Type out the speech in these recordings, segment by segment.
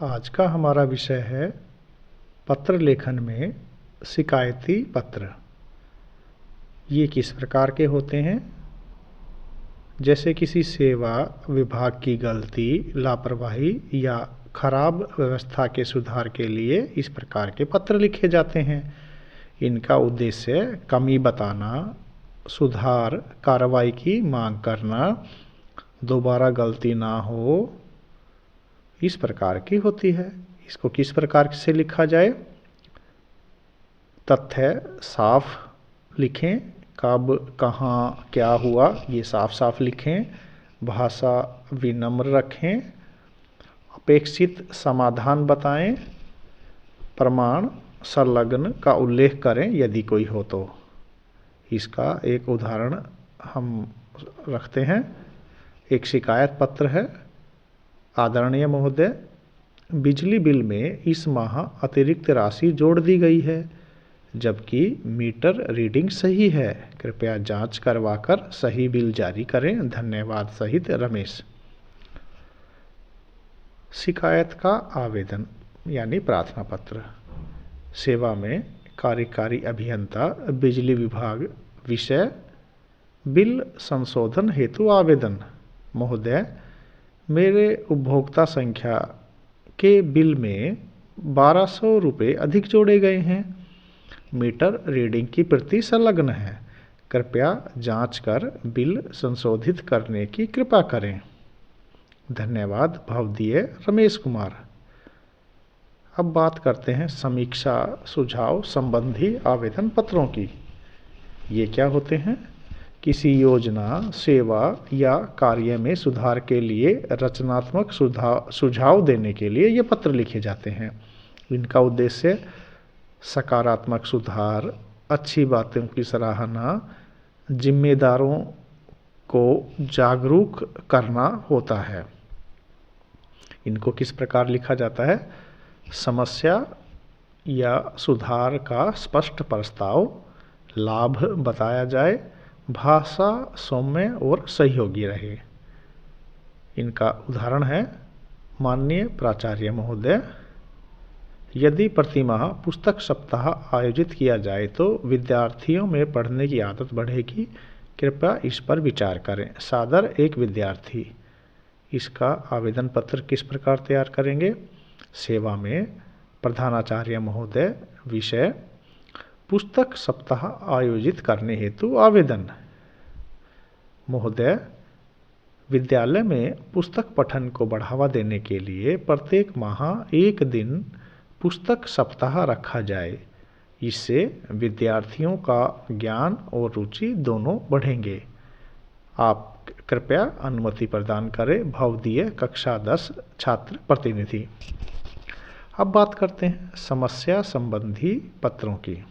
आज का हमारा विषय है पत्र लेखन में शिकायती पत्र। ये किस प्रकार के होते हैं? जैसे किसी सेवा विभाग की गलती, लापरवाही या खराब व्यवस्था के सुधार के लिए इस प्रकार के पत्र लिखे जाते हैं। इनका उद्देश्य कमी बताना, सुधार कार्रवाई की मांग करना, दोबारा गलती ना हो, इस प्रकार की होती है। इसको किस प्रकार से लिखा जाए? तथ्य साफ लिखें, कब कहाँ क्या हुआ ये साफ साफ लिखें, भाषा विनम्र रखें, अपेक्षित समाधान बताएं, प्रमाण संलग्न का उल्लेख करें यदि कोई हो तो। इसका एक उदाहरण हम रखते हैं। एक शिकायत पत्र है। आदरणीय महोदय, बिजली बिल में इस माह अतिरिक्त राशि जोड़ दी गई है, जबकि मीटर रीडिंग सही है। कृपया जांच करवाकर सही बिल जारी करें। धन्यवाद सहित रमेश। शिकायत का आवेदन यानी प्रार्थना पत्र। सेवा में कार्यकारी अभियंता, बिजली विभाग। विषय बिल संशोधन हेतु आवेदन। महोदय, मेरे उपभोक्ता संख्या के बिल में 1200 रुपये अधिक जोड़े गए हैं। मीटर रीडिंग की प्रति संलग्न है। कृपया जांच कर बिल संशोधित करने की कृपा करें। धन्यवाद भवदीय रमेश कुमार। अब बात करते हैं समीक्षा सुझाव संबंधी आवेदन पत्रों की। ये क्या होते हैं? किसी योजना, सेवा या कार्य में सुधार के लिए रचनात्मक सुझाव देने के लिए ये पत्र लिखे जाते हैं। इनका उद्देश्य सकारात्मक सुधार, अच्छी बातों की सराहना, जिम्मेदारों को जागरूक करना होता है। इनको किस प्रकार लिखा जाता है? समस्या या सुधार का स्पष्ट प्रस्ताव, लाभ बताया जाए, भाषा सौम्य और सहयोगी रहे। इनका उदाहरण है, माननीय प्राचार्य महोदय, यदि प्रतिमाह पुस्तक सप्ताह आयोजित किया जाए तो विद्यार्थियों में पढ़ने की आदत बढ़ेगी। कृपया इस पर विचार करें। सादर एक विद्यार्थी। इसका आवेदन पत्र किस प्रकार तैयार करेंगे? सेवा में प्रधानाचार्य महोदय। विषय पुस्तक सप्ताह आयोजित करने हेतु आवेदन। महोदय, विद्यालय में पुस्तक पठन को बढ़ावा देने के लिए प्रत्येक माह एक दिन पुस्तक सप्ताह रखा जाए। इससे विद्यार्थियों का ज्ञान और रुचि दोनों बढ़ेंगे। आप कृपया अनुमति प्रदान करें। भवदीय कक्षा 10 छात्र प्रतिनिधि। अब बात करते हैं समस्या संबंधी पत्रों की।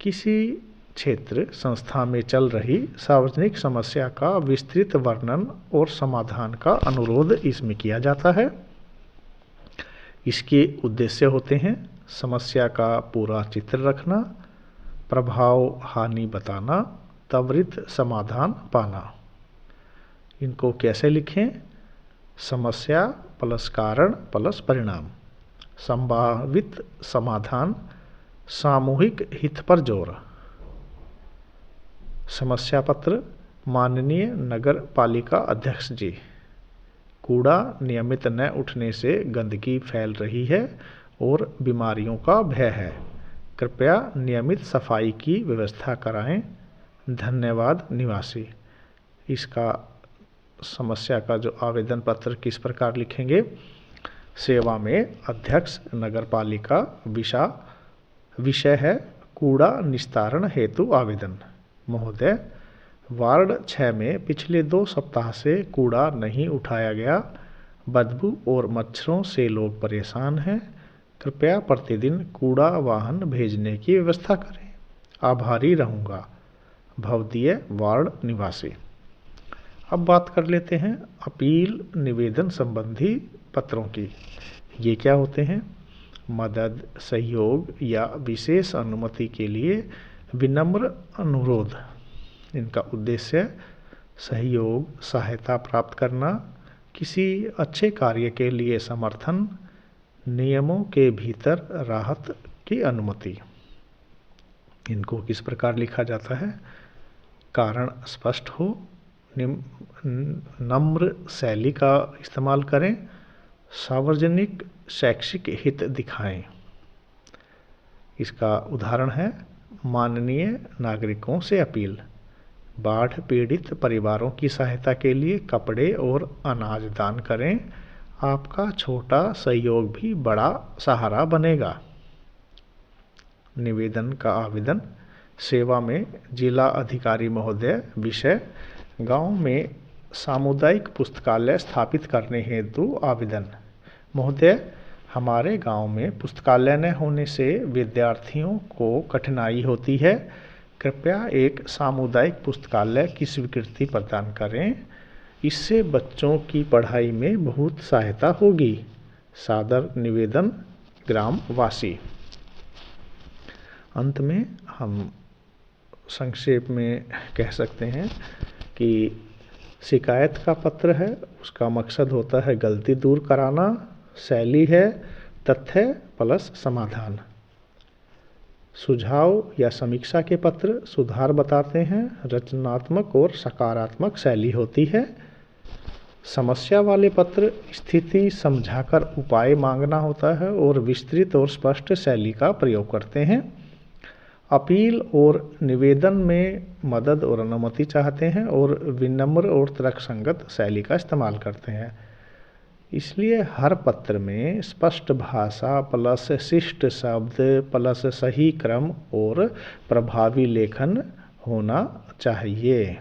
किसी क्षेत्र संस्था में चल रही सार्वजनिक समस्या का विस्तृत वर्णन और समाधान का अनुरोध इसमें किया जाता है। इसके उद्देश्य होते हैं समस्या का पूरा चित्र रखना, प्रभाव हानि बताना, त्वरित समाधान पाना। इनको कैसे लिखें? समस्या प्लस कारण प्लस परिणाम, संभावित समाधान, सामूहिक हित पर जोर। समस्या पत्र। माननीय नगर पालिका अध्यक्ष जी, कूड़ा नियमित न उठने से गंदगी फैल रही है और बीमारियों का भय है। कृपया नियमित सफाई की व्यवस्था कराएं। धन्यवाद निवासी। इसका समस्या का जो आवेदन पत्र किस प्रकार लिखेंगे? सेवा में अध्यक्ष नगर पालिका। विषय है कूड़ा निस्तारण हेतु आवेदन। महोदय, वार्ड 6 में पिछले 2 सप्ताह से कूड़ा नहीं उठाया गया। बदबू और मच्छरों से लोग परेशान हैं। कृपया प्रतिदिन कूड़ा वाहन भेजने की व्यवस्था करें। आभारी रहूँगा। भवदीय वार्ड निवासी। अब बात कर लेते हैं अपील निवेदन संबंधी पत्रों की। ये क्या होते हैं? मदद, सहयोग या विशेष अनुमति के लिए विनम्र अनुरोध। इनका उद्देश्य सहयोग, सहायता प्राप्त करना, किसी अच्छे कार्य के लिए समर्थन, नियमों के भीतर राहत की अनुमति। इनको किस प्रकार लिखा जाता है? कारण स्पष्ट हो, नम्र शैली का इस्तेमाल करें, सार्वजनिक शैक्षिक हित दिखाएं। इसका उदाहरण है माननीय नागरिकों से अपील, बाढ़ पीड़ित परिवारों की सहायता के लिए कपड़े और अनाज दान करें, आपका छोटा सहयोग भी बड़ा सहारा बनेगा। निवेदन का आवेदन। सेवा में जिला अधिकारी महोदय। विषय गांव में सामुदायिक पुस्तकालय स्थापित करने हेतु आवेदन। महोदय, हमारे गांव में पुस्तकालय न होने से विद्यार्थियों को कठिनाई होती है, कृपया एक सामुदायिक पुस्तकालय की स्वीकृति प्रदान करें, इससे बच्चों की पढ़ाई में बहुत सहायता होगी। सादर निवेदन, ग्राम वासी। अंत में हम संक्षेप में कह सकते हैं कि शिकायत का पत्र है, उसका मकसद होता है गलती दूर कराना, शैली है तथ्य प्लस समाधान। सुझाव या समीक्षा के पत्र सुधार बताते हैं, रचनात्मक और सकारात्मक शैली होती है। समस्या वाले पत्र स्थिति समझाकर उपाय मांगना होता है और विस्तृत और स्पष्ट शैली का प्रयोग करते हैं। अपील और निवेदन में मदद और अनुमति चाहते हैं और विनम्र और तर्कसंगत शैली का इस्तेमाल करते हैं। इसलिए हर पत्र में स्पष्ट भाषा प्लस शिष्ट शब्द प्लस सही क्रम और प्रभावी लेखन होना चाहिए।